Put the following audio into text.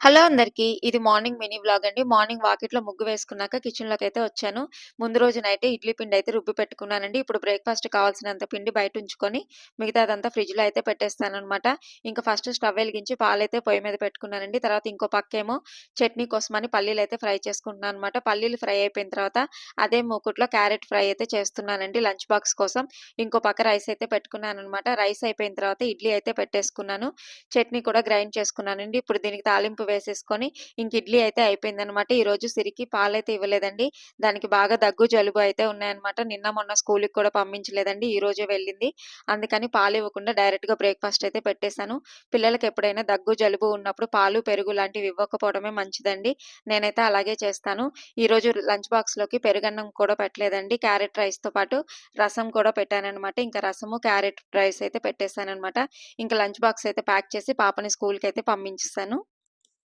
Hello అందరికీ. ఇది morning mini vlog అండి. మార్నింగ్ వాకిట్లో ముగ్గు వేసుకున్నాక కిచెన్‌లోకైతే వచ్చాను. ముందు రోజు నైటే ఇడ్లీ పిండయితే రుబ్బి పెట్టుకున్నానండి. ఇప్పుడు బ్రేక్‌ఫాస్ట్ కావాల్సినంత పిండి బయటుంచుకొని, మిగతాదంతా ఫ్రిడ్జ్‌లో అయితే పెట్టేస్తాననమాట. ఇంక ఫస్ట్ స్టవ్ వెలిగించి పాలైతే పొయ్యి మీద పెట్టుకున్నానండి. తర్వాత ఇంకో పక్కేమో చట్నీ కోసమని పల్లీలైతే ఫ్రై చేసుకుంటున్నాననమాట. పల్లీలు ఫ్రై అయిపోయిన తర్వాత అదే మూకుట్లో క్యారెట్ ఫ్రై అయితే చేస్తున్నానండి లంచ్ బాక్స్ కోసం. ఇంకో పక్క రైస్ అయితే పెట్టుకున్నాననమాట. రైస్ అయిపోయిన తర్వాత ఇడ్లీ అయితే పెట్టేసుకున్నాను. చట్నీ కూడా గ్రైండ్ చేసుకున్నానండి. ఇప్పుడు దీనికి తాలింపు వేసేసుకొని ఇంక ఇడ్లీ అయితే అయిపోయిందనమాట. ఈరోజు సిరికి పాలైతే ఇవ్వలేదండి. దానికి బాగా దగ్గు, జలుబు అయితే ఉన్నాయన్నమాట. నిన్న, మొన్న స్కూలుకి కూడా పంపించలేదండి. ఈరోజే వెళ్ళింది. అందుకని పాలివ్వకుండా డైరెక్ట్‌గా బ్రేక్‌ఫాస్ట్ అయితే పెట్టేసాను. పిల్లలకి ఎప్పుడైనా దగ్గు, జలుబు ఉన్నప్పుడు పాలు, పెరుగు లాంటివి ఇవ్వకపోవడమే మంచిదండి. నేనైతే అలాగే చేస్తాను. ఈరోజు లంచ్ బాక్స్‌లోకి పెరుగన్నం కూడా పెట్టలేదండి. క్యారెట్ రైస్‌తో పాటు రసం కూడా పెట్టాననమాట. ఇంకా రసము, క్యారెట్ రైస్ అయితే పెట్టేసాననమాట. ఇంకా లంచ్ బాక్స్ అయితే ప్యాక్ చేసి పాపని స్కూలుకైతే పంపించేసాను.